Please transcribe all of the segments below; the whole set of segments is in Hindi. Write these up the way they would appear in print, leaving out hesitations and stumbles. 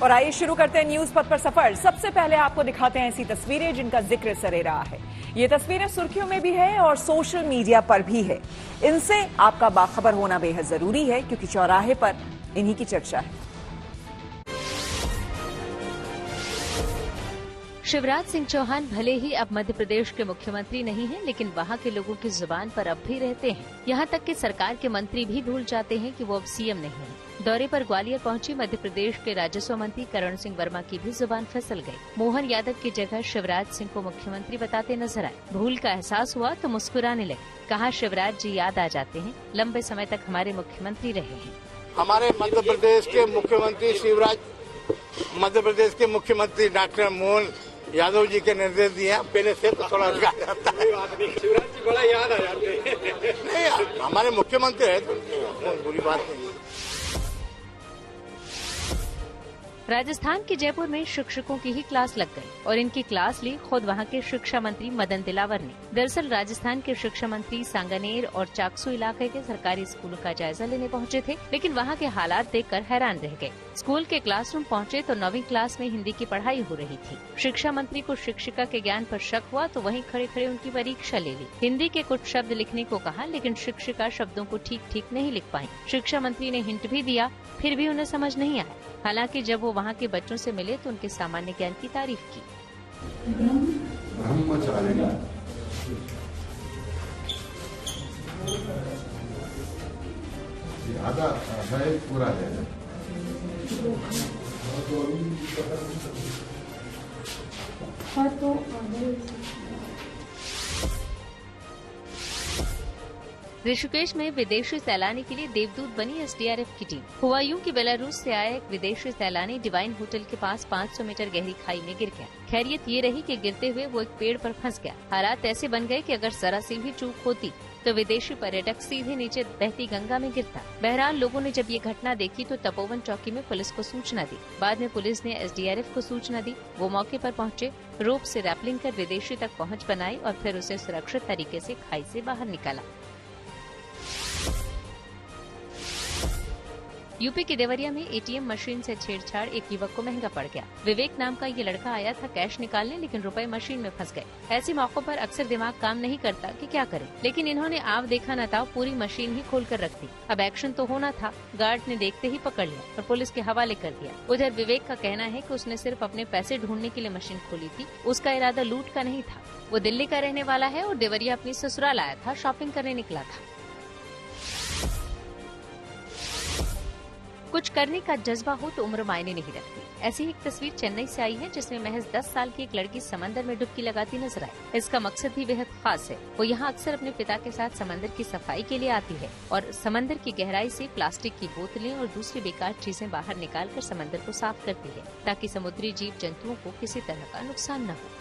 और आइए शुरू करते हैं न्यूज पथ पर सफर। सबसे पहले आपको दिखाते हैं ऐसी तस्वीरें जिनका जिक्र सरे रहा है। ये तस्वीरें सुर्खियों में भी है और सोशल मीडिया पर भी है। इनसे आपका बाखबर होना बेहद जरूरी है क्योंकि चौराहे पर इन्हीं की चर्चा है। शिवराज सिंह चौहान भले ही अब मध्य प्रदेश के मुख्यमंत्री नहीं हैं, लेकिन वहां के लोगों की जुबान पर अब भी रहते हैं। यहां तक कि सरकार के मंत्री भी भूल जाते हैं कि वो अब सीएम नहीं है। दौरे पर ग्वालियर पहुंची मध्य प्रदेश के राजस्व मंत्री करण सिंह वर्मा की भी जुबान फिसल गई। मोहन यादव की जगह शिवराज सिंह को मुख्यमंत्री बताते नजर आए। भूल का एहसास हुआ तो मुस्कुराने लगे। कहा, शिवराज जी याद आ जाते हैं, लंबे समय तक हमारे मुख्यमंत्री रहे हैं। हमारे मध्य प्रदेश के मुख्यमंत्री शिवराज, मध्य प्रदेश के मुख्यमंत्री डॉक्टर मोहन यादव जी के निर्देश दिए हैं। पहले से तो थोड़ा जाता है, शिवराज जी बड़ा याद आ जाते हैं। नहीं यार, हमारे मुख्यमंत्री है तो बुरी बात नहीं। राजस्थान के जयपुर में शिक्षकों की ही क्लास लग गई और इनकी क्लास ली खुद वहां के शिक्षा मंत्री मदन दिलावर ने। दरअसल राजस्थान के शिक्षा मंत्री सांगानेर और चाकसू इलाके के सरकारी स्कूलों का जायजा लेने पहुंचे थे, लेकिन वहां के हालात देखकर हैरान रह गए। स्कूल के क्लासरूम पहुंचे तो 9वीं क्लास में हिंदी की पढ़ाई हो रही थी। शिक्षा मंत्री को शिक्षिका के ज्ञान पर शक हुआ तो वहीं खड़े खड़े उनकी परीक्षा ले ली। हिंदी के कुछ शब्द लिखने को कहा, लेकिन शिक्षिका शब्दों को ठीक नहीं लिख पाई। शिक्षा मंत्री ने हिंट भी दिया, फिर भी उन्हें समझ नहीं आया। हालांकि जब वो वहाँ के बच्चों से मिले तो उनके सामान्य ज्ञान की तारीफ की। ब्रह्मचारिणी आधा है, पूरा है। ऋषिकेश में विदेशी सैलानी के लिए देवदूत बनी एसडीआरएफ की टीम। हुआयूं की बेलारूस से आया एक विदेशी सैलानी डिवाइन होटल के पास 500 मीटर गहरी खाई में गिर गया। खैरियत ये रही कि गिरते हुए वो एक पेड़ पर फंस गया। हालात ऐसे बन गए कि अगर जरा सी भी चूक होती तो विदेशी पर्यटक सीधे नीचे बहती गंगा में गिरता। बहरहाल लोगों ने जब ये घटना देखी तो तपोवन चौकी में पुलिस को सूचना दी। बाद में पुलिस ने एसडीआरएफ को सूचना दी। वो मौके पर पहुंचे, रोप से रैपलिंग कर विदेशी तक पहुंच बनाई और फिर उसे सुरक्षित तरीके से खाई से बाहर निकाला। यूपी के देवरिया में एटीएम मशीन से छेड़छाड़ एक युवक को महंगा पड़ गया। विवेक नाम का ये लड़का आया था कैश निकालने, लेकिन रुपए मशीन में फंस गए। ऐसे मौकों पर अक्सर दिमाग काम नहीं करता कि क्या करें, लेकिन इन्होंने आव देखा न था, पूरी मशीन ही खोल कर रख दी। अब एक्शन तो होना था। गार्ड ने देखते ही पकड़ लिया और पुलिस के हवाले कर दिया। उधर विवेक का कहना है कि उसने सिर्फ अपने पैसे ढूंढने के लिए मशीन खोली थी। उसका इरादा लूट का नहीं था। वो दिल्ली का रहने वाला है और देवरिया अपनी ससुराल आया था, शॉपिंग करने निकला था। कुछ करने का जज्बा हो तो उम्र मायने नहीं रखती। ऐसी एक तस्वीर चेन्नई से आई है जिसमें महज 10 साल की एक लड़की समंदर में डुबकी लगाती नजर आई। इसका मकसद भी बेहद खास है। वो यहाँ अक्सर अपने पिता के साथ समंदर की सफाई के लिए आती है और समंदर की गहराई से प्लास्टिक की बोतलें और दूसरी बेकार चीजें बाहर निकालकर समंदर को साफ करती है ताकि समुद्री जीव जंतुओं को किसी तरह का नुकसान न हो।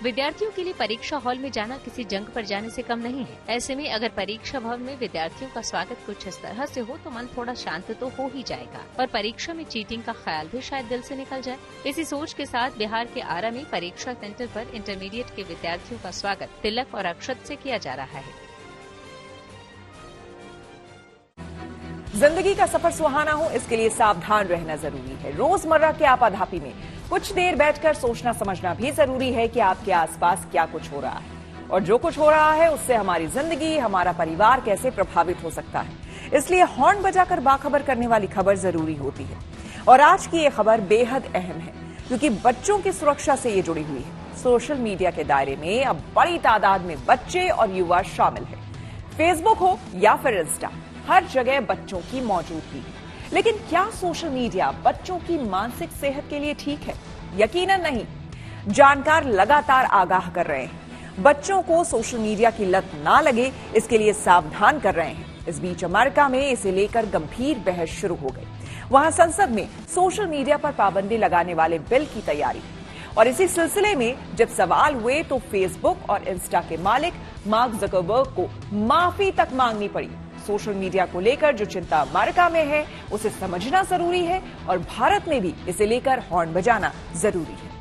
विद्यार्थियों के लिए परीक्षा हॉल में जाना किसी जंग पर जाने से कम नहीं है। ऐसे में अगर परीक्षा भवन में विद्यार्थियों का स्वागत कुछ इस तरह से हो तो मन थोड़ा शांत तो हो ही जाएगा और परीक्षा में चीटिंग का ख्याल भी शायद दिल से निकल जाए। इसी सोच के साथ बिहार के आरा में परीक्षा सेंटर पर इंटरमीडिएट के विद्यार्थियों का स्वागत तिलक और अक्षत से किया जा रहा है। जिंदगी का सफर सुहाना हो, इसके लिए सावधान रहना जरूरी है। रोजमर्रा के आपाधापी में कुछ देर बैठकर सोचना समझना भी जरूरी है कि आपके आसपास क्या कुछ हो रहा है और जो कुछ हो रहा है उससे हमारी जिंदगी, हमारा परिवार कैसे प्रभावित हो सकता है। इसलिए हॉर्न बजाकर बाखबर करने वाली खबर जरूरी होती है। और आज की ये खबर बेहद अहम है क्योंकि बच्चों की सुरक्षा से ये जुड़ी हुई है। सोशल मीडिया के दायरे में अब बड़ी तादाद में बच्चे और युवा शामिल है। फेसबुक हो या फिर इंस्टा, हर जगह बच्चों की मौजूदगी है। लेकिन क्या सोशल मीडिया बच्चों की मानसिक सेहत के लिए ठीक है? यकीनन नहीं। जानकार लगातार आगाह कर रहे हैं। बच्चों को सोशल मीडिया की लत ना लगे, इसके लिए सावधान कर रहे हैं। इस बीच अमेरिका में इसे लेकर गंभीर बहस शुरू हो गई। वहां संसद में सोशल मीडिया पर पाबंदी लगाने वाले बिल की तैयारी। और इसी सिलसिले में जब सवाल हुए तो फेसबुक और इंस्टा के मालिक मार्क जकरबर्ग को माफी तक मांगनी पड़ी। सोशल मीडिया को लेकर जो चिंता अमेरिका में है उसे समझना जरूरी है और भारत में भी इसे लेकर हॉर्न बजाना जरूरी है।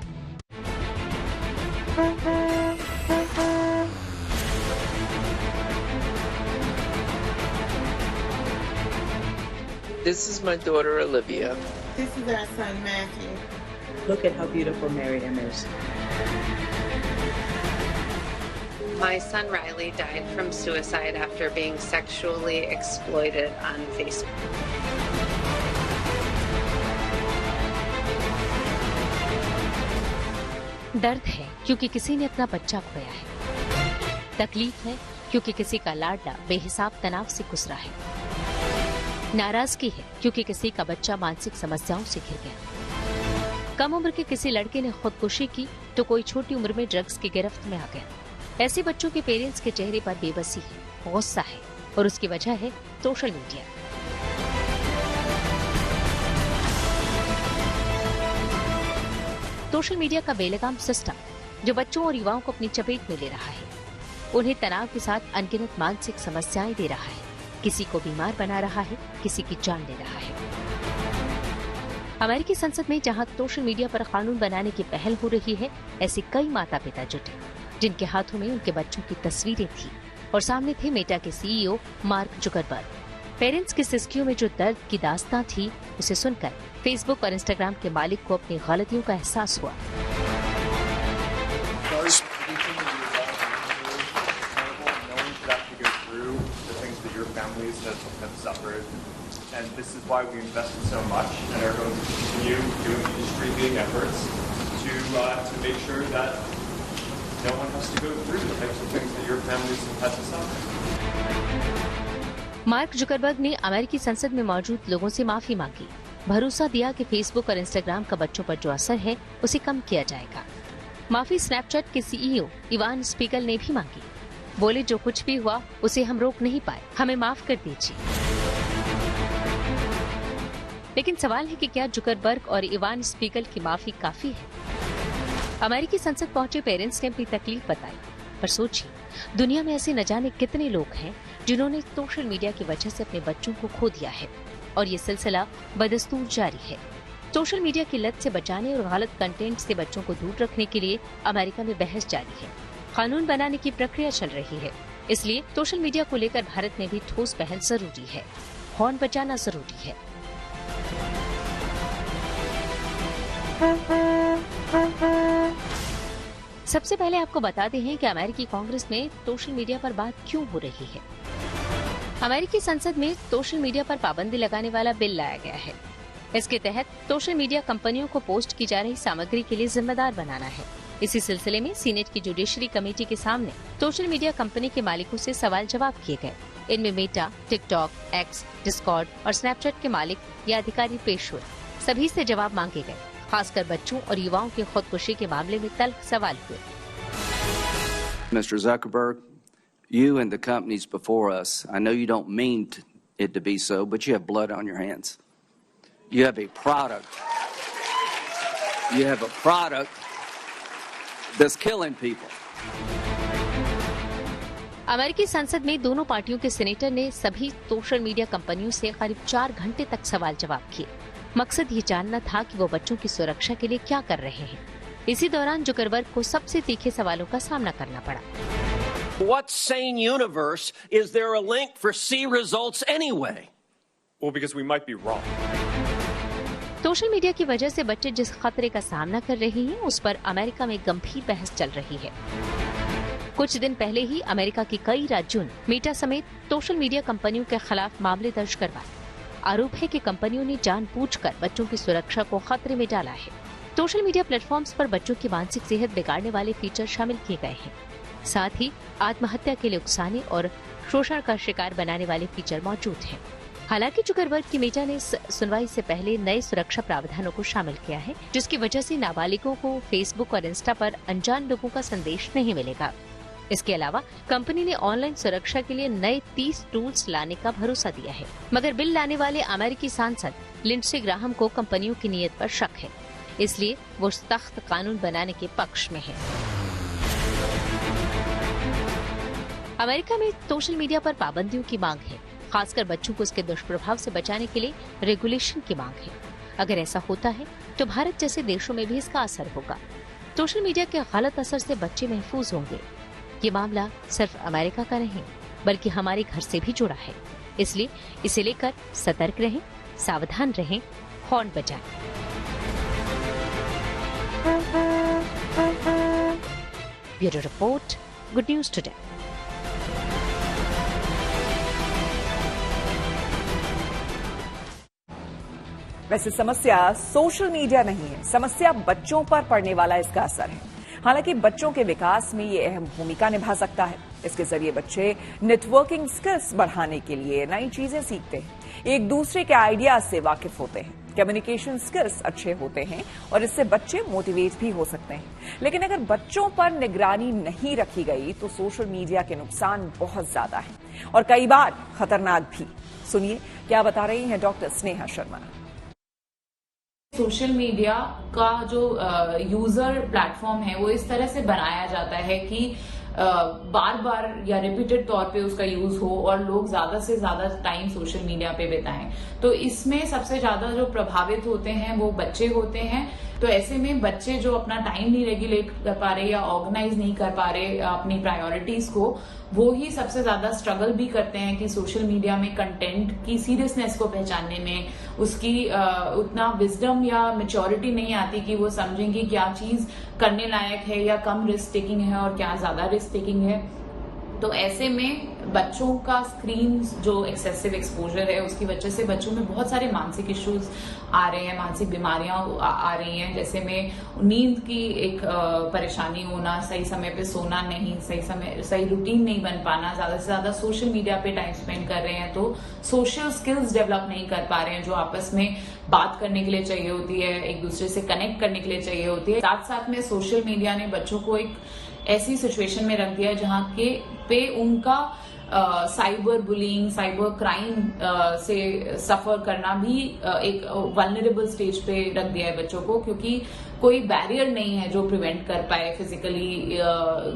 This is my daughter Olivia. This is our son Matthew. Look at how beautiful Miriam is. My son Riley died from suicide after being sexually exploited on Facebook. दर्द है क्योंकि किसी ने अपना बच्चा खोया है। तकलीफ है क्योंकि किसी का लाडला बेहिसाब तनाव से गुजरा है। नाराजगी है क्योंकि किसी का बच्चा मानसिक समस्याओं से घिर गया। कम उम्र के किसी लड़के ने खुदकुशी की तो कोई छोटी उम्र में ड्रग्स की गिरफ्त में आ गया। ऐसे बच्चों के पेरेंट्स के चेहरे पर बेबसी है, गुस्सा है और उसकी वजह है सोशल मीडिया। सोशल मीडिया का बेलगाम सिस्टम जो बच्चों और युवाओं को अपनी चपेट में ले रहा है, उन्हें तनाव के साथ अनगिनत मानसिक समस्याएं दे रहा है, किसी को बीमार बना रहा है, किसी की जान ले रहा है। अमेरिकी संसद में जहां सोशल मीडिया पर कानून बनाने की पहल हो रही है, ऐसे कई माता पिता जुटे जिनके हाथों में उनके बच्चों की तस्वीरें थी और सामने थे मेटा के सीईओ मार्क जुकरबर्ग। पेरेंट्स की सिस्कियों में जो दर्द की दास्तां थी, उसे सुनकर फेसबुक और इंस्टाग्राम के मालिक को अपनी गलतियों का एहसास हुआ। And this is why we invested so much and are going to continue doing industry-leading efforts to make sure that no one has to go through the types of things that your families have had to suffer. Mark Zuckerberg ने अमेरिकी संसद में मौजूद लोगों से माफी मांगी, भरोसा दिया कि फेसबुक और इंस्टाग्राम का बच्चों पर जो असर है उसे कम किया जाएगा। माफी स्नैपचैट के सीईओ इवान स्पीगल ने भी मांगी। बोले जो कुछ भी हुआ उसे हम रोक नहीं पाए, हमें माफ कर दीजिए। लेकिन सवाल है कि क्या जुकरबर्ग और इवान स्पीगल की माफी काफी है? अमेरिकी संसद पहुंचे पेरेंट्स ने अपनी तकलीफ बताई, पर सोचिए दुनिया में ऐसे न जाने कितने लोग हैं जिन्होंने सोशल मीडिया की वजह से अपने बच्चों को खो दिया है और ये सिलसिला बदस्तूर जारी है। सोशल मीडिया की लत से बचाने और गलत कंटेंट से बच्चों को दूर रखने के लिए अमेरिका में बहस जारी है। कानून बनाने की प्रक्रिया चल रही है, इसलिए सोशल मीडिया को लेकर भारत में भी ठोस पहल जरूरी है। हॉर्न बचाना जरूरी है। सबसे पहले आपको बताते हैं कि अमेरिकी कांग्रेस में सोशल मीडिया पर बात क्यों हो रही है। अमेरिकी संसद में सोशल मीडिया पर पाबंदी लगाने वाला बिल लाया गया है। इसके तहत सोशल मीडिया कंपनियों को पोस्ट की जा रही सामग्री के लिए जिम्मेदार बनाना है। इसी सिलसिले में सीनेट की जुडिशरी कमेटी के सामने सोशल मीडिया कंपनी के मालिकों से सवाल जवाब किए गए। इनमें मेटा, टिकटॉक, एक्स, डिस्कॉर्ड और स्नैपचैट के मालिक या अधिकारी पेश हुए। सभी से जवाब मांगे गए। खासकर बच्चों और युवाओं की खुदकुशी के मामले में तल्ख सवाल हुए। Mr. Zuckerberg, you and the companies before us, I know you don't mean it to be so, but you have blood on your hands. You have a product. You have a product that's killing people. अमेरिकी संसद में दोनों पार्टियों के सीनेटर ने सभी सोशल मीडिया कंपनियों से करीब 4 घंटे तक सवाल जवाब किए। मकसद ये जानना था कि वो बच्चों की सुरक्षा के लिए क्या कर रहे हैं। इसी दौरान जुकरबर्ग को सबसे तीखे सवालों का सामना करना पड़ा। What sane universe is there a link for C results anyway? Well, because we might be wrong. Social media की वजह से बच्चे जिस खतरे का सामना कर रहे हैं, उस पर अमेरिका में गंभीर बहस चल रही है। कुछ दिन पहले ही अमेरिका के कई राज्यों ने मेटा समेत सोशल मीडिया कंपनियों के खिलाफ मामले दर्ज करवाए। आरोप है कि कंपनियों ने जानबूझकर बच्चों की सुरक्षा को खतरे में डाला है। सोशल मीडिया प्लेटफॉर्म्स पर बच्चों की मानसिक सेहत बिगाड़ने वाले फीचर शामिल किए गए हैं। साथ ही आत्महत्या के लिए उकसाने और शोषण का शिकार बनाने वाले फीचर मौजूद हैं। हालांकि जुकरबर्ग की मेटा ने सुनवाई से पहले नए सुरक्षा प्रावधानों को शामिल किया है, जिसकी वजह से नाबालिगों को फेसबुक और इंस्टा पर अनजान लोगों का संदेश नहीं मिलेगा। इसके अलावा कंपनी ने ऑनलाइन सुरक्षा के लिए नए 30 टूल्स लाने का भरोसा दिया है। मगर बिल लाने वाले अमेरिकी सांसद लिंडसे ग्राहम को कंपनियों की नीयत पर शक है, इसलिए वो सख्त कानून बनाने के पक्ष में है। अमेरिका में सोशल मीडिया पर पाबंदियों की मांग है, खासकर बच्चों को इसके दुष्प्रभाव से बचाने के लिए रेगुलेशन की मांग है। अगर ऐसा होता है तो भारत जैसे देशों में भी इसका असर होगा। सोशल मीडिया के गलत असर से बच्चे महफूज होंगे। ये मामला सिर्फ अमेरिका का नहीं, बल्कि हमारे घर से भी जुड़ा है। इसलिए इसे लेकर सतर्क रहें, सावधान रहें, हॉर्न बजाएं। Bureau report, good news today. वैसे समस्या सोशल मीडिया नहीं है, समस्या बच्चों पर पड़ने वाला इसका असर है। हालांकि बच्चों के विकास में ये अहम भूमिका निभा सकता है। इसके जरिए बच्चे नेटवर्किंग स्किल्स बढ़ाने के लिए नई चीजें सीखते हैं, एक दूसरे के आइडियाज से वाकिफ होते हैं, कम्युनिकेशन स्किल्स अच्छे होते हैं और इससे बच्चे मोटिवेट भी हो सकते हैं। लेकिन अगर बच्चों पर निगरानी नहीं रखी गई तो सोशल मीडिया के नुकसान बहुत ज्यादा हैं और कई बार खतरनाक भी। सुनिए क्या बता रही हैं doctor Sneha Sharma. Social media का जो यूजर प्लेटफॉर्म है वो इस तरह से बनाया जाता है कि बार बार या रिपीटेड तौर पे उसका यूज हो और लोग ज्यादा से ज्यादा टाइम सोशल मीडिया पे बिताएं। तो इसमें सबसे ज्यादा जो प्रभावित होते हैं वो बच्चे होते हैं। तो ऐसे में बच्चे जो अपना टाइम नहीं रेगुलेट कर पा रहे या ऑर्गेनाइज नहीं कर पा रहे अपनी प्रायोरिटीज को, वो ही सबसे ज्यादा स्ट्रगल भी करते हैं कि सोशल मीडिया में कंटेंट की सीरियसनेस को पहचानने में उसकी उतना विजडम या मैच्योरिटी नहीं आती कि वो समझें कि क्या चीज करने लायक है या कम रिस्क टेकिंग है और क्या ज्यादा रिस्क टेकिंग है। तो ऐसे में बच्चों का स्क्रीन जो एक्सेसिव एक्सपोजर है उसकी वजह से बच्चों में बहुत सारे मानसिक इश्यूज आ रहे हैं, मानसिक बीमारियां आ रही हैं, जैसे में नींद की एक परेशानी होना, सही समय पे सोना नहीं, सही रूटीन नहीं बन पाना, ज्यादा से ज्यादा सोशल मीडिया पे टाइम स्पेंड कर रहे हैं तो सोशल स्किल्स डेवलप नहीं कर पा रहे हैं जो आपस में बात करने के लिए चाहिए होती है, एक दूसरे से कनेक्ट करने के लिए चाहिए होती है। साथ साथ में सोशल मीडिया ने बच्चों को एक ऐसी सिचुएशन में रख दिया है जहां के पे उनका साइबर बुलिंग, साइबर क्राइम से सफर करना भी एक वल्नरेबल स्टेज पे रख दिया है बच्चों को, क्योंकि कोई बैरियर नहीं है जो प्रिवेंट कर पाए फिजिकली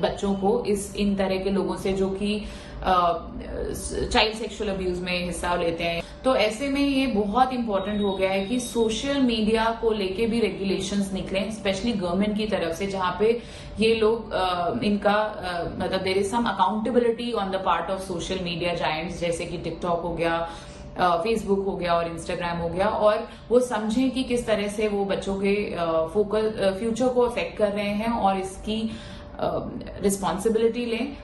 बच्चों को इन तरह के लोगों से जो कि चाइल्ड सेक्सुअल अब्यूज में हिस्सा लेते हैं। तो ऐसे में ये बहुत इंपॉर्टेंट हो गया है कि सोशल मीडिया को लेके भी रेगुलेशंस निकलें, स्पेशली गवर्नमेंट की तरफ से, जहां पे ये लोग इनका मतलब there is some accountability on the part of social media giants जैसे कि टिकटॉक हो गया, फेसबुक हो गया और इंस्टाग्राम हो गया, और वो समझें कि किस तरह से वो बच्चों के फ्यूचर को अफेक्ट कर रहे हैं और इसकी रिस्पॉन्सिबिलिटी लें।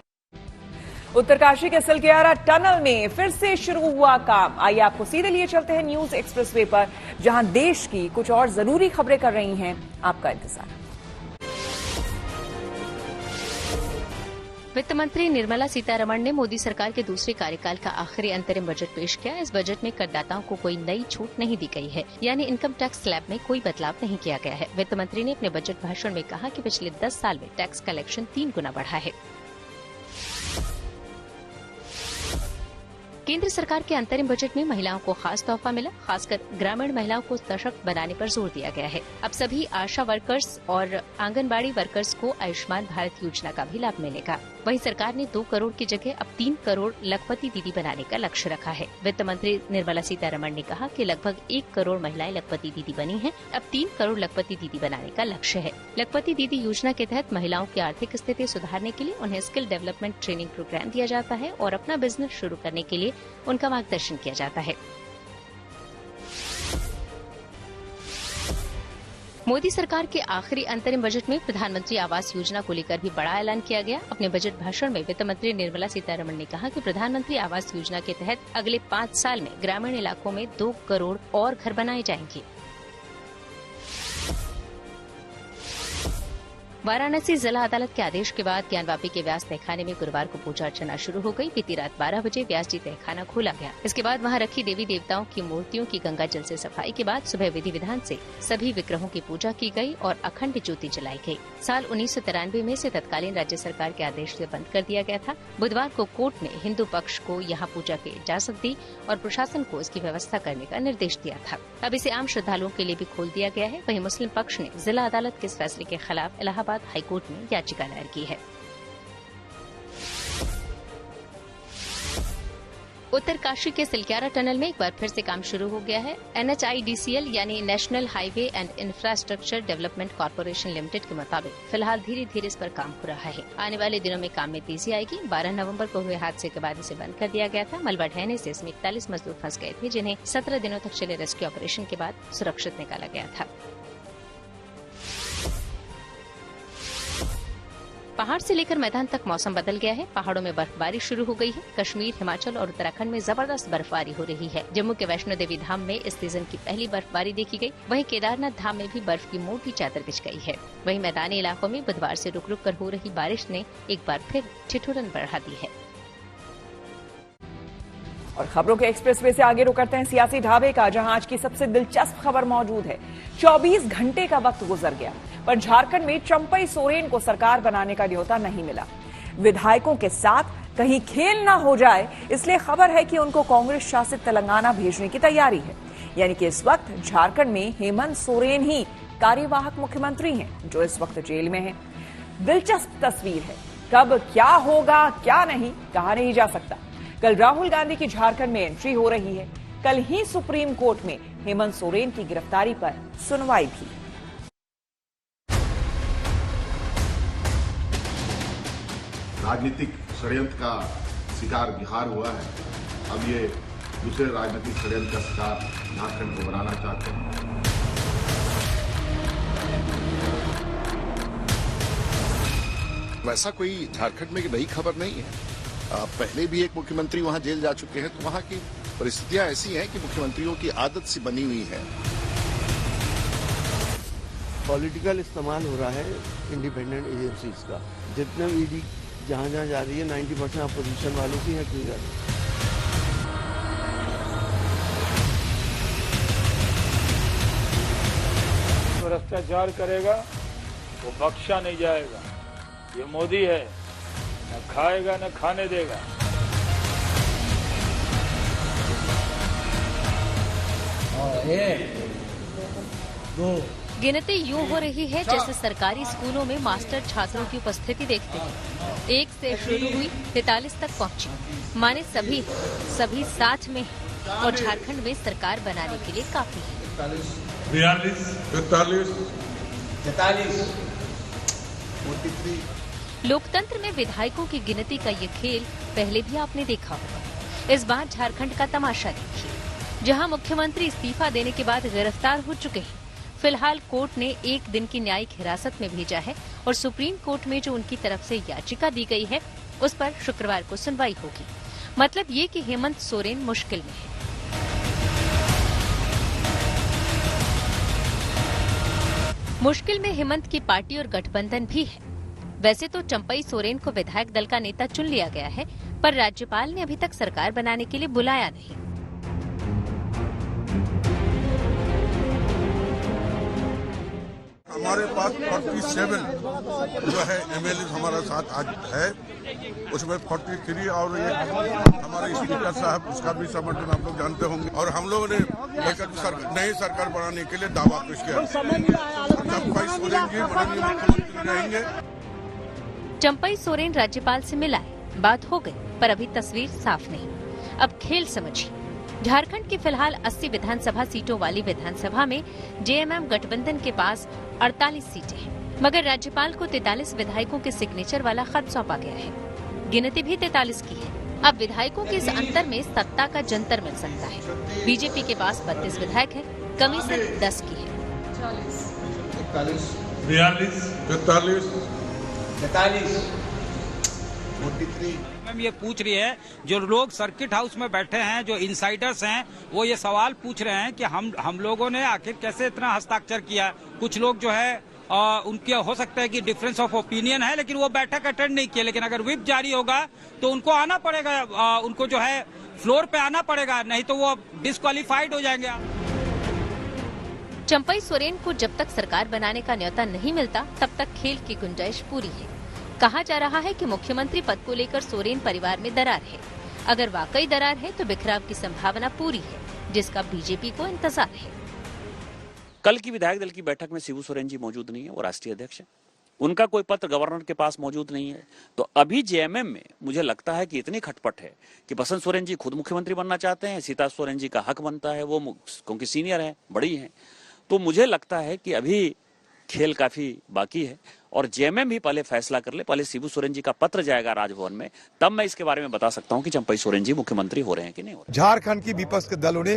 उत्तरकाशी के सिलकियारा टनल में फिर से शुरू हुआ काम। आइए आपको सीधे लिए चलते हैं न्यूज एक्सप्रेसवे पर, जहां देश की कुछ और जरूरी खबरें कर रही हैं आपका इंतजार। वित्त मंत्री निर्मला सीतारमण ने मोदी सरकार के दूसरे कार्यकाल का आखिरी अंतरिम बजट पेश किया। इस बजट में करदाताओं को कोई नई छूट नहीं दी गई है, यानी इनकम टैक्स स्लैब में कोई बदलाव नहीं किया गया है। वित्त मंत्री ने अपने बजट भाषण में कहा कि पिछले 10 साल में टैक्स कलेक्शन 3 गुना बढ़ा है। केंद्र सरकार के अंतरिम बजट में महिलाओं को खास तोहफा मिला। खासकर ग्रामीण महिलाओं को सशक्त बनाने पर जोर दिया गया है। अब सभी आशा वर्कर्स और आंगनबाड़ी वर्कर्स को आयुष्मान भारत योजना का भी लाभ मिलेगा। वहीं सरकार ने 2 करोड़ की जगह अब 3 करोड़ लखपति दीदी बनाने का लक्ष्य रखा है। वित्त मंत्री निर्मला सीतारमण ने कहा कि लगभग 1 करोड़ महिलाएं लखपति दीदी बनी हैं। अब 3 करोड़ लखपति दीदी बनाने का लक्ष्य है। लखपति दीदी योजना के तहत महिलाओं की आर्थिक स्थिति सुधारने के लिए उन्हें स्किल डेवलपमेंट ट्रेनिंग प्रोग्राम दिया जाता है और अपना बिजनेस शुरू करने के लिए उनका मार्गदर्शन किया जाता है। मोदी सरकार के आखिरी अंतरिम बजट में प्रधानमंत्री आवास योजना को लेकर भी बड़ा ऐलान किया गया। अपने बजट भाषण में वित्त मंत्री निर्मला सीतारमण ने कहा कि प्रधानमंत्री आवास योजना के तहत अगले 5 साल में ग्रामीण इलाकों में 2 करोड़ और घर बनाए जाएंगे। वाराणसी जिला अदालत के आदेश के बाद ज्ञानवापी के व्यास तहखाने में गुरुवार को पूजा अर्चना शुरू हो गई। बीती रात 12 बजे व्यास जी तहखाना खोला गया। इसके बाद वहां रखी देवी देवताओं की मूर्तियों की गंगा जल से सफाई के बाद सुबह विधि विधान से सभी विग्रहों की पूजा की गई और अखंड ज्योति जलाई गई। साल 1993 में से तत्कालीन राज्य सरकार के आदेश से बंद कर दिया गया था। बुधवार को कोर्ट ने हिंदू पक्ष को यहाँ पूजा की इजाजत दी और प्रशासन को इसकी व्यवस्था करने का निर्देश दिया था। अब इसे आम श्रद्धालुओं के लिए भी खोल दिया गया है। वहीं मुस्लिम पक्ष ने जिला अदालत के इस फैसले के खिलाफ इलाहाबाद हाईकोर्ट में याचिका दायर की है। उत्तरकाशी के सिलक्यारा टनल में एक बार फिर से काम शुरू हो गया है। NHIDCL यानी national highway and infrastructure development corporation limited के मुताबिक फिलहाल धीरे धीरे इस पर काम हो रहा है। आने वाले दिनों में काम में तेजी आएगी। 12 नवंबर को हुए हादसे के बाद इसे बंद कर दिया गया था। मलबा ढहने से इसमें 41 मजदूर फंस गए थे, जिन्हें 17 दिनों तक चले रेस्क्यू ऑपरेशन के बाद सुरक्षित निकाला गया था। पहाड़ से लेकर मैदान तक मौसम बदल गया है। पहाड़ों में बर्फबारी शुरू हो गई है। कश्मीर, हिमाचल और उत्तराखंड में जबरदस्त बर्फबारी हो रही है। जम्मू के वैष्णो देवी धाम में इस सीजन की पहली बर्फबारी देखी गई। वहीं केदारनाथ धाम में भी बर्फ की मोटी चादर बिछ गई है। वहीं मैदानी इलाकों में बुधवार से रुक रुक कर हो रही बारिश ने एक बार फिर ठिठुरन बढ़ा दी है। और खबरों के एक्सप्रेसवे से आगे रुक करते हैं सियासी ढाबे का, जहां आज की सबसे दिलचस्प खबर मौजूद है। 24 घंटे का वक्त गुजर गया, पर झारखंड में चंपई सोरेन को सरकार बनाने का न्योता नहीं मिला। विधायकों के साथ कहीं खेल ना हो जाए, इसलिए खबर है कि उनको कांग्रेस शासित तेलंगाना भेजने की तैयारी है। यानी कि इस वक्त झारखंड में हेमंत सोरेन ही कार्यवाहक मुख्यमंत्री हैं, जो इस वक्त जेल में हैं। दिलचस्प तस्वीर है। कब क्या होगा क्या नहीं कहा नहीं जा सकता। कल राहुल गांधी की झारखंड में एंट्री हो रही है। कल ही सुप्रीम कोर्ट में हेमंत सोरेन की गिरफ्तारी पर सुनवाई भी। राजनीतिक षड्यंत्र का शिकार बिहार हुआ है। अब ये दूसरे राजनीतिक षड्यंत्र का शिकार झारखंड को बनाना चाहते हैं। वैसा कोई झारखंड में नई खबर नहीं है। पहले भी एक मुख्यमंत्री वहां जेल जा चुके हैं, तो वहां की परिस्थितियां ऐसी हैं कि मुख्यमंत्रियों की आदत सी बनी हुई है। पॉलिटिकल इस्तेमाल हो रहा है इंडिपेंडेंट एजेंसीज का। जितने भी ईडी जहां जहां जा रही है 90% अपोजिशन वालों की है क्लियर। जो भ्रष्टाचार करेगा वो बख्शा नहीं जाएगा। ये मोदी है, न खाएगा न खाने देगा। गिनती यूं हो रही है जैसे सरकारी स्कूलों में मास्टर छात्रों की उपस्थिति देखते हैं। 1 से शुरू हुई 43 तक पहुंची। माने सभी साथ में हैं और झारखंड में सरकार बनाने के लिए काफी है। 42, 43, 43, 43। लोकतंत्र में विधायकों की गिनती का ये खेल पहले भी आपने देखा होगा। इस बार झारखंड का तमाशा देखिए, जहां मुख्यमंत्री इस्तीफा देने के बाद गिरफ्तार हो चुके हैं। फिलहाल कोर्ट ने 1 दिन की न्यायिक हिरासत में भेजा है और सुप्रीम कोर्ट में जो उनकी तरफ से याचिका दी गई है उस पर शुक्रवार को सुनवाई होगी। मतलब ये कि हेमंत सोरेन मुश्किल में है। मुश्किल में हेमंत की पार्टी और गठबंधन भी है। वैसे तो चंपई सोरेन को विधायक दल का नेता चुन लिया गया है, पर राज्यपाल ने अभी तक सरकार बनाने के लिए बुलाया नहीं। हमारे पास 47 जो है MLA हमारा साथ आज है, उसमें 43 और एक हमारे स्पीकर साहब, उसका भी समर्थन आप लोग जानते होंगे। और हम लोगों ने नई सरकार बनाने के लिए दावा पेश किया। चंपई सोरेन जी माननीय मुख्यमंत्री रहेंगे। चंपई सोरेन राज्यपाल से मिला है, बात हो गई, पर अभी तस्वीर साफ नहीं। अब खेल समझिए। झारखंड की फिलहाल 80 विधानसभा सीटों वाली विधानसभा में JMM गठबंधन के पास 48 सीटें हैं, मगर राज्यपाल को 43 विधायकों के सिग्नेचर वाला खत सौंपा गया है। गिनती भी 43 की है। अब विधायकों के इस अंतर में सत्ता का जंतर मिल सकता है। बीजेपी के पास 32 विधायक है, कमी सिर्फ 10 की है। 41, 42, 43, 43, 43। मैम ये पूछ रही है, जो लोग सर्किट हाउस में बैठे हैं, जो इनसाइडर्स हैं, वो ये सवाल पूछ रहे हैं कि हम लोगों ने आखिर कैसे इतना हस्ताक्षर किया। कुछ लोग जो है उनके हो सकता है कि डिफरेंस ऑफ ओपिनियन है, लेकिन वो बैठक अटेंड नहीं किया। लेकिन अगर व्हिप जारी होगा तो उनको आना पड़ेगा, उनको जो है फ्लोर पे आना पड़ेगा, नहीं तो वो डिस्क्वालीफाइड हो जाएंगे। चंपई सोरेन को जब तक सरकार बनाने का न्योता नहीं मिलता, तब तक खेल की गुंजाइश पूरी है। कहा जा रहा है कि मुख्यमंत्री पद को लेकर सोरेन परिवार में दरार है। अगर वाकई दरार है तो बिखराव की संभावना पूरी है, जिसका बीजेपी को इंतजार है। कल की विधायक दल की बैठक में शिबू सोरेन जी मौजूद नहीं है, वो राष्ट्रीय अध्यक्ष है। उनका कोई पत्र गवर्नर के पास मौजूद नहीं है। तो अभी जेएमएम में मुझे लगता है कि इतनी खटपट है कि बसंत सोरेन जी खुद मुख्यमंत्री बनना चाहते हैं, सीता सोरेन जी का हक बनता है, वो क्योंकि सीनियर है, बड़ी हैं। तो मुझे लगता है कि अभी खेल काफी बाकी है और जेएमएम भी पहले फैसला कर ले। पहले शिबू सोरेन जी का पत्र जाएगा राजभवन में, तब मैं इसके बारे में बता सकता हूं कि चंपई सोरेन जी मुख्यमंत्री हो रहे हैं कि नहीं हो रहे। झारखंड की विपक्ष के दलों ने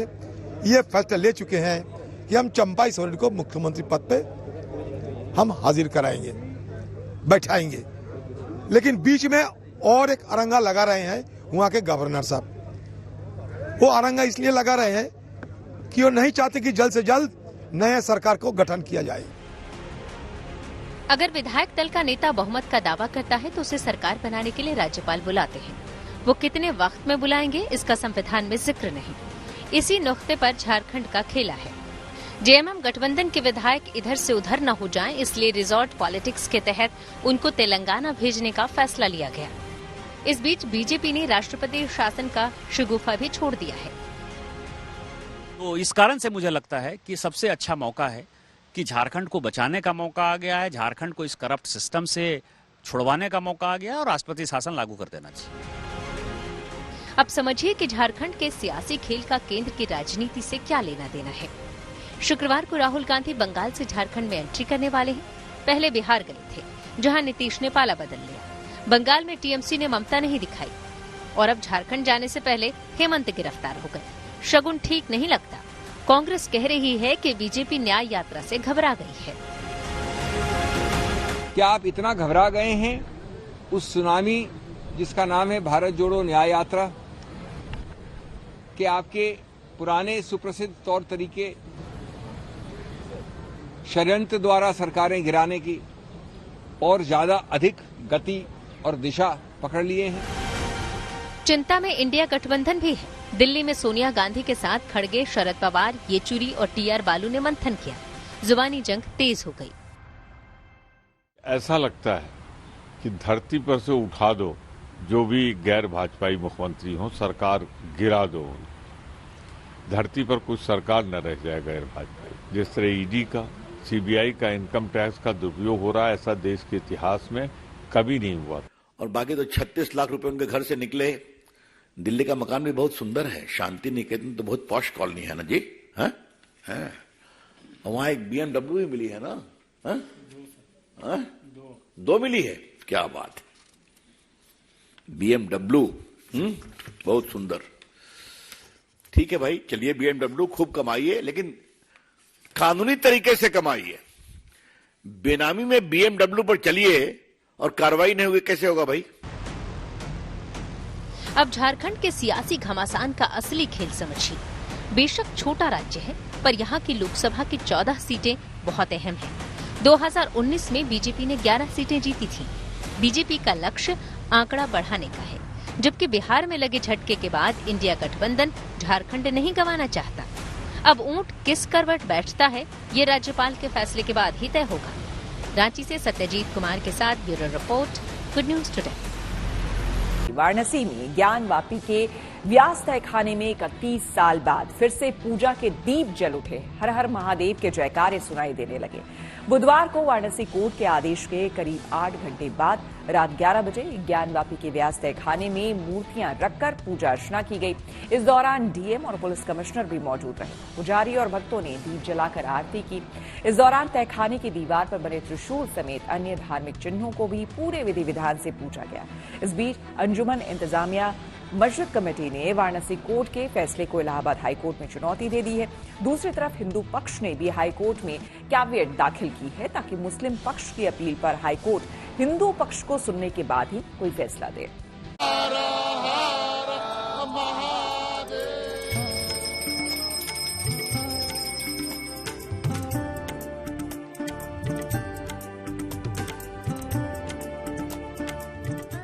ये फैसला ले चुके हैं कि हम चंपई सोरेन को मुख्यमंत्री पद पे हम हाजिर कराएंगे, बैठाएंगे। लेकिन बीच में और एक अरंगा लगा रहे हैं वहां के गवर्नर साहब। वो अरंगा इसलिए लगा रहे हैं कि वो नहीं चाहते कि जल्द से जल्द नए सरकार को गठन किया जाए। अगर विधायक दल का नेता बहुमत का दावा करता है तो उसे सरकार बनाने के लिए राज्यपाल बुलाते हैं। वो कितने वक्त में बुलाएंगे इसका संविधान में जिक्र नहीं। इसी नुक्ते पर झारखंड का खेला है। जेएमएम गठबंधन के विधायक इधर से उधर न हो जाएं, इसलिए रिजॉर्ट पॉलिटिक्स के तहत उनको तेलंगाना भेजने का फैसला लिया गया। इस बीच बीजेपी ने राष्ट्रपति शासन का शगुफा भी छोड़ दिया है। तो इस कारण से मुझे लगता है कि सबसे अच्छा मौका है कि झारखंड को बचाने का मौका आ गया है, झारखंड को इस करप्ट सिस्टम से छुड़वाने का मौका आ गया है और राष्ट्रपति शासन लागू कर देना चाहिए। अब समझिए कि झारखंड के सियासी खेल का केंद्र की राजनीति से क्या लेना देना है। शुक्रवार को राहुल गांधी बंगाल से झारखंड में एंट्री करने वाले हैं। पहले बिहार गए थे, जहां नीतीश ने पाला बदल लिया। बंगाल में टीएमसी ने ममता नहीं दिखाई और अब झारखंड जाने से पहले हेमंत गिरफ्तार हो गए। शगुन ठीक नहीं लगता। कांग्रेस कह रही है कि बीजेपी न्याय यात्रा से घबरा गई है। क्या आप इतना घबरा गए हैं उस सुनामी जिसका नाम है भारत जोड़ो न्याय यात्रा, कि आपके पुराने सुप्रसिद्ध तौर तरीके षड्यंत्र द्वारा सरकारें गिराने की और ज्यादा अधिक गति और दिशा पकड़ लिए हैं? चिंता में इंडिया गठबंधन भी है। दिल्ली में सोनिया गांधी के साथ खड़गे, शरद पवार, येचुरी और टीआर बालू ने मंथन किया। जुबानी जंग तेज हो गई। ऐसा लगता है कि धरती पर से उठा दो जो भी गैर भाजपाई मुख्यमंत्री हो, सरकार गिरा दो। धरती पर कुछ सरकार न रह जाए गैर भाजपाई। जिस तरह ईडी का, सीबीआई का, इनकम टैक्स का दुरुपयोग हो रहा है, ऐसा देश के इतिहास में कभी नहीं हुआ। और बाकी तो 36 लाख रुपए उनके घर से निकले। दिल्ली का मकान भी बहुत सुंदर है। शांति निकेतन तो बहुत पॉश कॉलोनी है ना जी, हैं? वहां एक BMW भी मिली है ना? हैं? दो मिली है, क्या बात है। BMW बहुत सुंदर। ठीक है भाई, चलिए BMW खूब कमाइए, लेकिन कानूनी तरीके से कमाइए। बेनामी में BMW पर चलिए और कार्रवाई नहीं होगी, कैसे होगा भाई? अब झारखंड के सियासी घमासान का असली खेल समझिए। बेशक छोटा राज्य है, पर यहाँ की लोकसभा की 14 सीटें बहुत अहम हैं। 2019 में बीजेपी ने 11 सीटें जीती थीं। बीजेपी का लक्ष्य आंकड़ा बढ़ाने का है, जबकि बिहार में लगे झटके के बाद इंडिया गठबंधन झारखंड नहीं गंवाना चाहता। अब ऊंट किस करवट बैठता है, ये राज्यपाल के फैसले के बाद ही तय होगा। रांची से सत्यजीत कुमार के साथ bureau report, good news today. Varanasi में ज्ञान वापी के व्यास तहखाने में 31 साल बाद फिर से पूजा के दीप जल उठे। हर हर महादेव के जयकारे सुनाई देने लगे। बुधवार को वाराणसी कोर्ट के आदेश के करीब 8 घंटे बाद रात 11 बजे ज्ञान वापी के व्यास तहखाने में मूर्तियां रखकर पूजा अर्चना की गई। इस दौरान डीएम और पुलिस कमिश्नर भी मौजूद रहे। पुजारी और भक्तों ने दीप जलाकर आरती की। इस दौरान तहखाने की दीवार पर बने त्रिशूल समेत अन्य धार्मिक चिन्हों को भी पूरे विधि विधान से पूजा गया। इस बीच अंजुमन इंतजामिया मस्जिद कमेटी ने वाराणसी कोर्ट के फैसले को इलाहाबाद हाईकोर्ट में चुनौती दे दी है। दूसरी तरफ हिंदू पक्ष ने भी हाईकोर्ट में कैविएट दाखिल की है, ताकि मुस्लिम पक्ष की अपील पर हाईकोर्ट हिंदू पक्ष को सुनने के बाद ही कोई फैसला दे।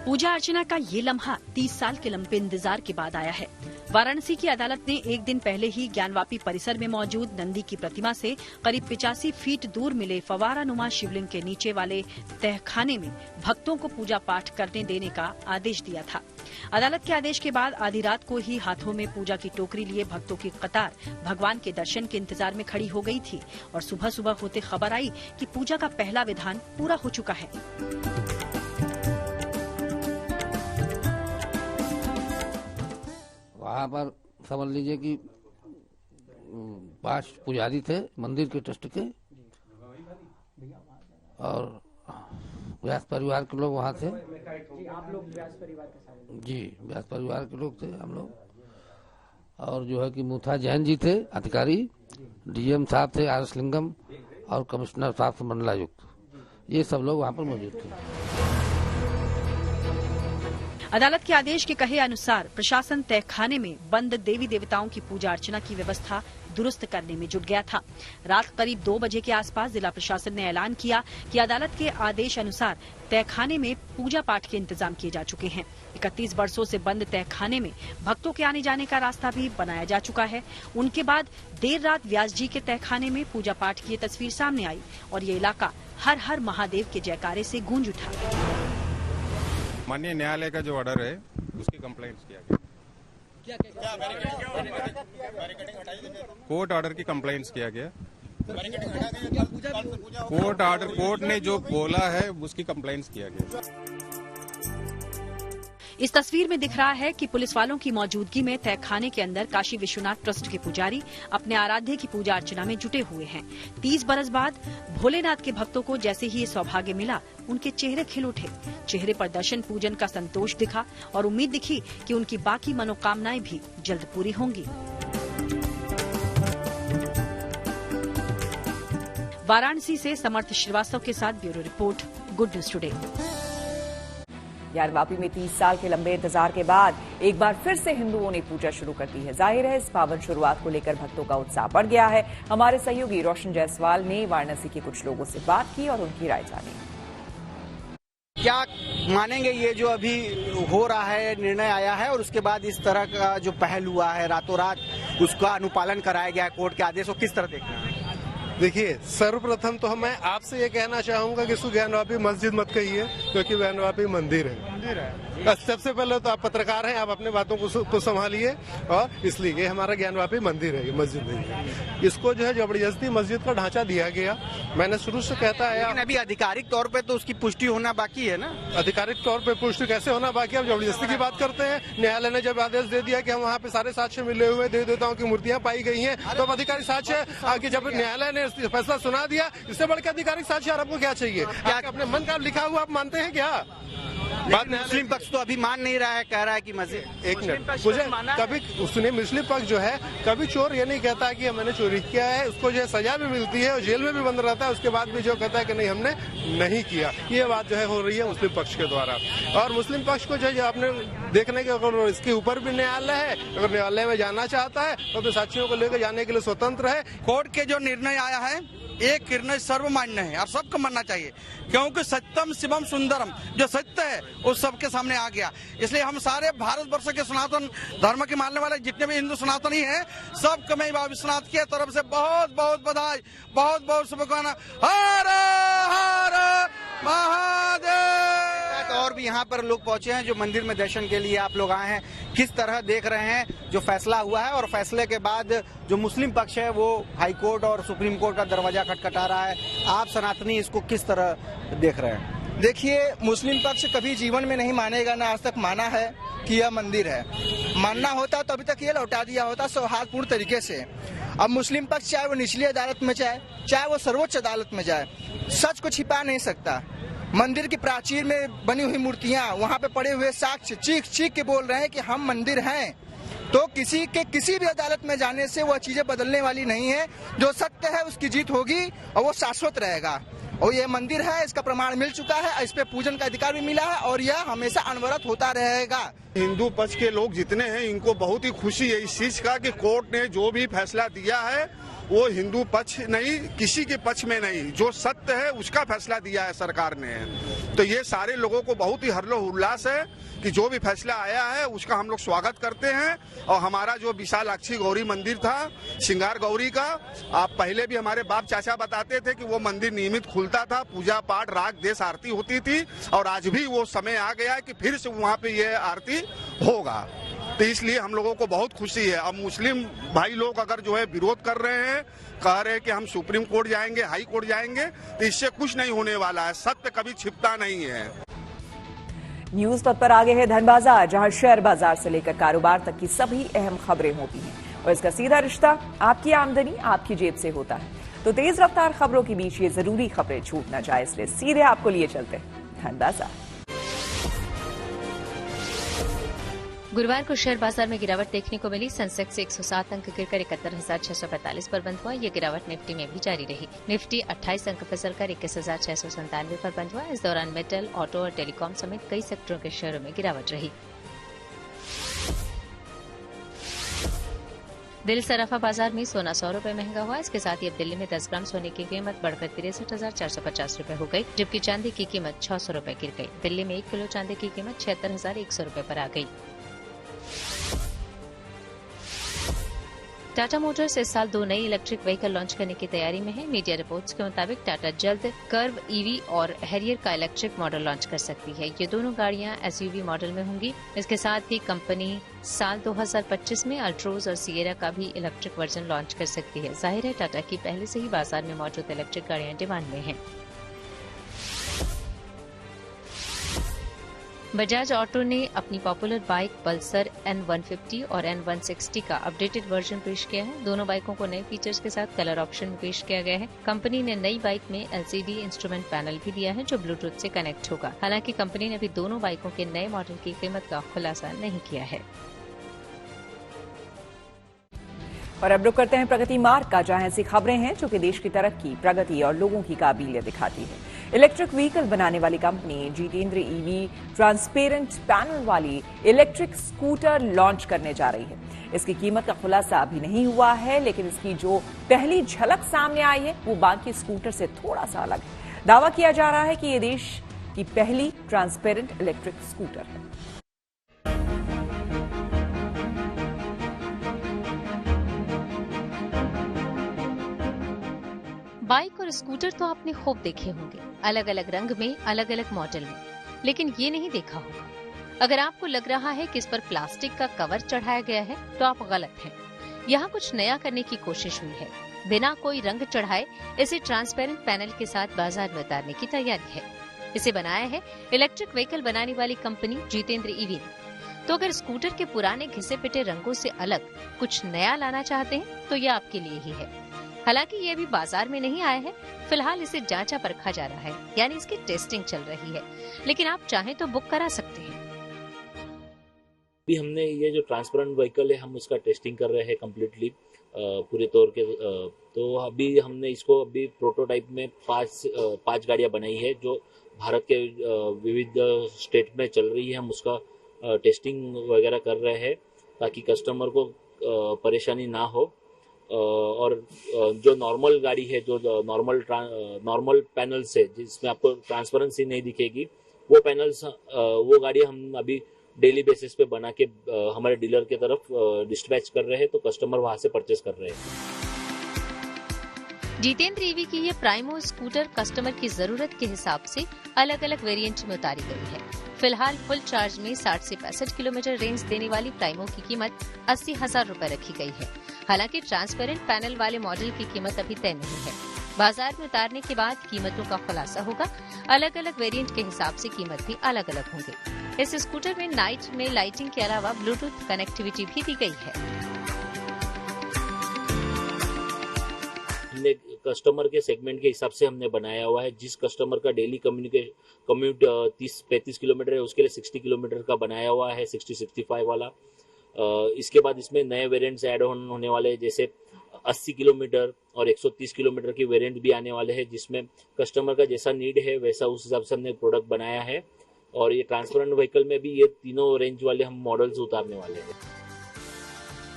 पूजा अर्चना का ये लम्हा 30 साल के लंबे इंतजार के बाद आया है। वाराणसी की अदालत ने एक दिन पहले ही ज्ञानवापी परिसर में मौजूद नंदी की प्रतिमा से करीब 85 फीट दूर मिले फवारानुमा शिवलिंग के नीचे वाले तहखाने में भक्तों को पूजा पाठ करने देने का आदेश दिया था। अदालत के आदेश के बाद आधी रात को ही हाथों में पूजा की टोकरी लिए भक्तों की कतार भगवान के दर्शन के इंतजार में खड़ी हो गई थी और सुबह सुबह होते खबर आई कि पूजा का पहला विधान पूरा हो चुका है। वहाँ पर समझ लीजिए कि 5 पुजारी थे मंदिर के ट्रस्ट के और व्यास परिवार के लोग वहाँ थे। आप लोग व्यास परिवार के सारे? जी, व्यास परिवार के लोग थे हम लोग। और जो है कि मुथा जैन जी थे अधिकारी, डीएम साहब थे आर एस लिंगम और कमिश्नर साहब मंडलायुक्त, ये सब लोग वहाँ पर मौजूद थे। अदालत के आदेश के कहे अनुसार प्रशासन तहखाने में बंद देवी देवताओं की पूजा अर्चना की व्यवस्था दुरुस्त करने में जुट गया था। रात करीब 2 बजे के आसपास जिला प्रशासन ने ऐलान किया कि अदालत के आदेश अनुसार तहखाने में पूजा पाठ के इंतजाम किए जा चुके हैं। 31 वर्षों से बंद तहखाने में भक्तों के आने जाने का रास्ता भी बनाया जा चुका है। उनके बाद देर रात व्यास जी के तहखाने में पूजा पाठ की तस्वीर सामने आई और ये इलाका हर हर महादेव के जयकारे से गूंज उठा। माननीय न्यायालय का जो ऑर्डर है उसकी कंप्लेंट किया गया। कोर्ट ऑर्डर की कंप्लेंट्स किया गया। कोर्ट ने जो बोला है उसकी कंप्लेंट्स किया गया। इस तस्वीर में दिख रहा है कि पुलिस वालों की मौजूदगी में तहखाने के अंदर काशी विश्वनाथ ट्रस्ट के पुजारी अपने आराध्य की पूजा अर्चना में जुटे हुए हैं। 30 बरस बाद भोलेनाथ के भक्तों को जैसे ही ये सौभाग्य मिला, उनके चेहरे खिल उठे। चेहरे पर दर्शन पूजन का संतोष दिखा और उम्मीद दिखी कि उनकी बाकी मनोकामनाएं भी जल्द पूरी होंगी। वाराणसी से समर्थ श्रीवास्तव के साथ bureau report, good news today. Gyanvapi में 30 साल के लंबे इंतजार के बाद एक बार फिर से हिंदुओं ने पूजा शुरू कर दी है। जाहिर है इस पावन शुरुआत को लेकर भक्तों का उत्साह बढ़ गया है। हमारे सहयोगी रोशन जायसवाल ने वाराणसी के कुछ लोगों से बात की और उनकी राय जानी। क्या मानेंगे ये जो अभी हो रहा है, निर्णय आया है और उसके बाद इस तरह का जो पहल हुआ है, रातों रात उसका अनुपालन कराया गया है कोर्ट के आदेश को, किस तरह देखना है? देखिए, सर्वप्रथम तो मैं आपसे ये कहना चाहूंगा कि इसको ज्ञानवापी मस्जिद मत कहिए, क्योंकि ज्ञानवापी मंदिर है। सबसे पहले तो आप पत्रकार हैं, आप अपने बातों को संभालिए और इसलिए ये हमारा ज्ञानवापी मंदिर है, ये मस्जिद नहीं है। इसको जो है जबरदस्ती मस्जिद का ढांचा दिया गया। मैंने शुरू से कहता है, लेकिन अभी आधिकारिक तौर पे तो उसकी पुष्टि होना बाकी है ना। आधिकारिक तौर पे पुष्टि कैसे होना बाकी, आप जबरदस्ती की बात करते हैं। न्यायालय ने जब आदेश दे दिया कि हम वहाँ पे सारे साक्ष्य मिले हुए देवी देवताओं की मूर्तियां पाई गई हैं, तो अब आधिकारिक साक्ष्य आगे जब न्यायालय ने फैसला सुना दिया, इससे बढ़कर आधिकारिक साक्ष्य आपको क्या चाहिए? क्या अपने मन का लिखा हुआ आप मानते हैं क्या? मुस्लिम पक्ष तो अभी मान नहीं रहा है, कह रहा है कि मस्जिद। एक मिनट, मुझे कभी उसने मुस्लिम पक्ष जो है कभी चोर ये नहीं कहता कि मैंने चोरी किया है। उसको जो है सजा भी मिलती है और जेल में भी बंद रहता है, उसके बाद भी जो कहता है कि नहीं हमने नहीं किया। ये बात जो है हो रही है मुस्लिम पक्ष के द्वारा। और मुस्लिम पक्ष को जो है आपने देखने के, अगर इसके ऊपर भी न्यायालय है, अगर न्यायालय में जाना चाहता है तो साक्षियों को लेकर जाने के लिए स्वतंत्र है। कोर्ट के जो निर्णय आया है, एक निर्णय सर्वमान्य है और सबको मानना चाहिए, क्योंकि सत्यम शिवम सुंदरम, जो सत्य है वो सबके सामने आ गया। इसलिए हम सारे भारतवर्ष के सनातन धर्म के मानने वाले जितने भी हिंदू सनातनी हैं, सबको मैं बाबा विश्वनाथ की तरफ से बहुत बहुत बधाई, बहुत बहुत शुभकामना। हर हर महादेव। और भी यहाँ पर लोग पहुंचे हैं जो मंदिर में दर्शन के लिए आप लोग आए हैं, किस तरह देख रहे हैं जो फैसला हुआ है और फैसले के बाद जो मुस्लिम पक्ष है वो हाई कोर्ट और सुप्रीम कोर्ट का दरवाजा खटखटा रहा है, आप सनातनी इसको किस तरह देख रहे हैं? देखिए, मुस्लिम पक्ष कभी जीवन में नहीं मानेगा, ना आज तक माना है कि यह मंदिर है। मानना होता तो अभी तक ये लौटा दिया होता सौहार्दपूर्ण तरीके से। अब मुस्लिम पक्ष चाहे वो निचली अदालत में जाए, चाहे वो सर्वोच्च अदालत में जाए, सच को छिपा नहीं सकता। मंदिर की प्राचीर में बनी हुई मूर्तियां, वहां पे पड़े हुए साक्ष्य चीख चीख के बोल रहे हैं कि हम मंदिर हैं। तो किसी के किसी भी अदालत में जाने से वह चीजें बदलने वाली नहीं है। जो सत्य है उसकी जीत होगी और वो शाश्वत रहेगा। और ये मंदिर है, इसका प्रमाण मिल चुका है, इस पे पूजन का अधिकार भी मिला है और यह हमेशा अनवरत होता रहेगा। हिंदू पक्ष के लोग जितने हैं, इनको बहुत ही खुशी है इस चीज का कि कोर्ट ने जो भी फैसला दिया है वो हिंदू पक्ष नहीं, किसी के पक्ष में नहीं, जो सत्य है उसका फैसला दिया है सरकार ने। तो ये सारे लोगों को बहुत ही हर्षोल्लास है कि जो भी फैसला आया है उसका हम लोग स्वागत करते हैं। और हमारा जो विशालाक्षी गौरी मंदिर था श्रृंगार गौरी का, आप पहले भी हमारे बाप चाचा बताते थे कि वो मंदिर नियमित खुलता था, पूजा पाठ राग देश आरती होती थी, और आज भी वो समय आ गया है कि फिर से वहाँ पे ये आरती होगा। तो इसलिए हम लोगों को बहुत खुशी है। अब मुस्लिम भाई लोग अगर जो है विरोध कर रहे हैं, कह रहे हैं कि हम सुप्रीम कोर्ट जाएंगे, हाई कोर्ट जाएंगे, तो इससे कुछ नहीं होने वाला है। सत्य कभी छिपता नहीं है। न्यूज तत्पर आगे है धन बाजार, जहां शेयर बाजार से लेकर कारोबार तक की सभी अहम खबरें होती हैं और इसका सीधा रिश्ता आपकी आमदनी आपकी जेब से होता है। तो तेज रफ्तार खबरों के बीच ये जरूरी खबरें छूट न जाए, इसलिए सीधे आपको लिए चलते हैं धन बाजार। गुरुवार को शेयर बाजार में गिरावट देखने को मिली। सेंसेक्स 107 अंक गिरकर 71,645 पर बंद हुआ। ये गिरावट निफ्टी में भी जारी रही। निफ्टी 28 अंक फिसलकर 21,697 पर बंद हुआ। इस दौरान मेटल, ऑटो और टेलीकॉम समेत कई सेक्टरों के शेयरों में गिरावट रही। दिल्ली सराफा बाजार में सोना 100 रुपए महंगा हुआ। इसके साथ ही अब दिल्ली में 10 ग्राम सोने की कीमत बढ़कर 63,450 रुपए हो गई, जबकि चांदी की कीमत 600 रुपए गिर गई। दिल्ली में 1 किलो चांदी की कीमत 76,100 रुपए पर आ गई। टाटा मोटर्स इस साल 2 नई इलेक्ट्रिक व्हीकल लॉन्च करने की तैयारी में है। मीडिया रिपोर्ट्स के मुताबिक टाटा जल्द कर्व ईवी और हैरियर का इलेक्ट्रिक मॉडल लॉन्च कर सकती है। ये दोनों गाड़ियां एसयूवी मॉडल में होंगी। इसके साथ ही कंपनी साल 2025 में अल्ट्रोज और सिएरा का भी इलेक्ट्रिक वर्जन लॉन्च कर सकती है। जाहिर है टाटा की पहले से ही बाजार में मौजूद इलेक्ट्रिक गाड़ियां डिमांड में हैं। बजाज ऑटो ने अपनी पॉपुलर बाइक पल्सर N150 और N160 का अपडेटेड वर्जन पेश किया है। दोनों बाइकों को नए फीचर्स के साथ कलर ऑप्शन में पेश किया गया है। कंपनी ने नई बाइक में LCD इंस्ट्रूमेंट पैनल भी दिया है जो ब्लूटूथ से कनेक्ट होगा। हालांकि कंपनी ने अभी दोनों बाइकों के नए मॉडल की कीमत का खुलासा नहीं किया है। और अब रुक करते हैं प्रगति मार्ग का, जहां ऐसी खबरें हैं जो कि देश की तरक्की, प्रगति और लोगों की काबिलियत दिखाती है। इलेक्ट्रिक व्हीकल बनाने वाली company Jitendra EV transparent panel वाली इलेक्ट्रिक स्कूटर लॉन्च करने जा रही है। इसकी कीमत का खुलासा अभी नहीं हुआ है, लेकिन इसकी जो पहली झलक सामने आई है वो बाकी स्कूटर से थोड़ा सा अलग है। दावा किया जा रहा है कि ये देश की पहली ट्रांसपेरेंट इलेक्ट्रिक स्कूटर है। बाइक और स्कूटर तो आपने खूब देखे होंगे, अलग अलग रंग में, अलग अलग मॉडल में, लेकिन ये नहीं देखा होगा। अगर आपको लग रहा है कि इस पर प्लास्टिक का कवर चढ़ाया गया है तो आप गलत हैं। यहाँ कुछ नया करने की कोशिश हुई है। बिना कोई रंग चढ़ाए इसे ट्रांसपेरेंट पैनल के साथ बाजार में उतारने की तैयारी है। इसे बनाया है इलेक्ट्रिक व्हीकल बनाने वाली कंपनी जितेंद्र ईवी ने। तो अगर स्कूटर के पुराने घिसे पिटे रंगों से अलग कुछ नया लाना चाहते हैं तो ये आपके लिए ही है। हालांकि ये अभी बाजार में नहीं आया है, फिलहाल इसे जांचा परखा जा रहा है, यानी इसकी टेस्टिंग चल रही है, लेकिन आप चाहें तो बुक करा सकते हैं। अभी हमने ये जो ट्रांसपेरेंट व्हीकल है हम उसका टेस्टिंग कर रहे हैं कम्प्लीटली पूरे तौर के। तो अभी हमने इसको अभी प्रोटोटाइप में 5 गाड़ियां बनाई है जो भारत के विविध स्टेट में चल रही है। हम उसका टेस्टिंग वगैरह कर रहे हैं ताकि कस्टमर को परेशानी ना हो। और जो नॉर्मल गाड़ी है, जो नॉर्मल पैनल्स है जिसमें आपको ट्रांसपेरेंसी नहीं दिखेगी, वो पैनल्स वो गाड़ी हम अभी डेली बेसिस पे बना के हमारे डीलर के तरफ डिस्पैच कर रहे हैं, तो कस्टमर वहां से परचेस कर रहे हैं। जितेंद्र ईवी की ये प्राइमो स्कूटर कस्टमर की जरूरत के हिसाब से अलग अलग वेरिएंट में उतारी गई है। फिलहाल फुल चार्ज में 60 से 65 किलोमीटर रेंज देने वाली प्राइमो की कीमत 80,000 रुपए रखी गई है। हालांकि ट्रांसपेरेंट पैनल वाले मॉडल की कीमत अभी तय नहीं है। बाजार में उतारने के बाद कीमतों का खुलासा होगा। अलग अलग वेरिएंट के हिसाब से कीमत भी अलग अलग होंगे। इस स्कूटर में नाइट में लाइटिंग के अलावा ब्लूटूथ कनेक्टिविटी भी दी गई है। हमने कस्टमर के सेगमेंट के हिसाब से हमने बनाया हुआ है। जिस कस्टमर का डेली कम्यूट 30-35 किलोमीटर है उसके लिए 60 किलोमीटर का बनाया हुआ है, 60-65 वाला। इसके बाद इसमें नए वेरिएंट्स ऐड ऑन होने वाले हैं, जैसे 80 किलोमीटर और 130 किलोमीटर की वेरिएंट भी आने वाले हैं, जिसमें कस्टमर का जैसा नीड है वैसा उस हिसाब से हमने प्रोडक्ट बनाया है। और ये ट्रांसपेरेंट व्हीकल में भी ये तीनों रेंज वाले हम मॉडल्स उतारने वाले हैं।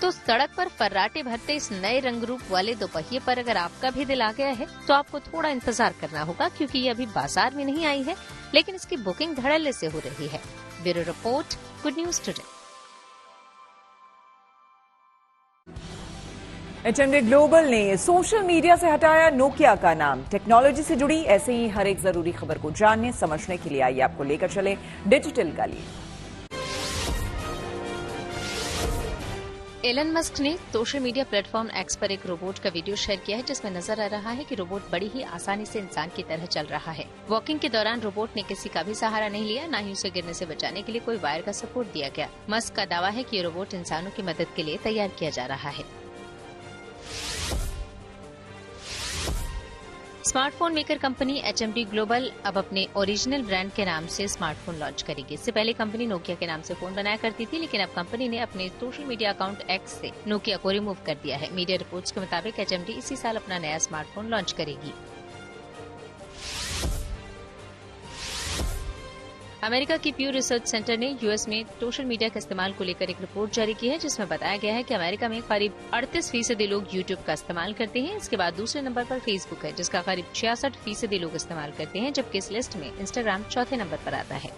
तो सड़क पर फर्राटे भरते इस नए रंग रूप वाले दोपहिए पर अगर आपका भी दिल आ गया है तो आपको थोड़ा इंतजार करना होगा, क्योंकि ये अभी बाजार में नहीं आई है, लेकिन इसकी बुकिंग धड़ल्ले से हो रही है। Bureau report, good news today. HMD global ने सोशल मीडिया से हटाया नोकिया का नाम। टेक्नोलॉजी से जुड़ी ऐसे ही हर एक जरूरी खबर को जानने समझने के लिए आइए आपको लेकर चले डिजिटल गली। एलन मस्क ने सोशल मीडिया प्लेटफॉर्म एक्स पर एक रोबोट का वीडियो शेयर किया है जिसमें नजर आ रहा है कि रोबोट बड़ी ही आसानी से इंसान की तरह चल रहा है। वॉकिंग के दौरान रोबोट ने किसी का भी सहारा नहीं लिया, न ही उसे गिरने से बचाने के लिए कोई वायर का सपोर्ट दिया गया। मस्क का दावा है कि ये रोबोट इंसानों की मदद के लिए तैयार किया जा रहा है। Smartphone maker company HMD global अब अपने ओरिजिनल ब्रांड के नाम से स्मार्टफोन लॉन्च करेगी। इससे पहले कंपनी नोकिया के नाम से फोन बनाया करती थी, लेकिन अब कंपनी ने अपने सोशल मीडिया अकाउंट एक्स से नोकिया को रिमूव कर दिया है। मीडिया रिपोर्ट्स के मुताबिक HMD इसी साल अपना नया स्मार्टफोन लॉन्च करेगी। अमेरिका की प्यू रिसर्च सेंटर ने यूएस में सोशल मीडिया के इस्तेमाल को लेकर एक रिपोर्ट जारी की है जिसमें बताया गया है कि अमेरिका में करीब 38% लोग यूट्यूब का इस्तेमाल करते हैं। इसके बाद दूसरे नंबर पर फेसबुक है जिसका करीब 66% लोग इस्तेमाल करते हैं, जबकि इस लिस्ट में इंस्टाग्राम चौथे नंबर पर आता है।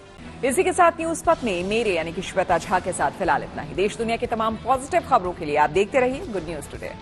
इसी के साथ न्यूज पक में मेरे यानी कि श्वेता झा के साथ फिलहाल इतना ही। देश दुनिया की तमाम पॉजिटिव खबरों के लिए आप देखते रहिए गुड न्यूज टुडे।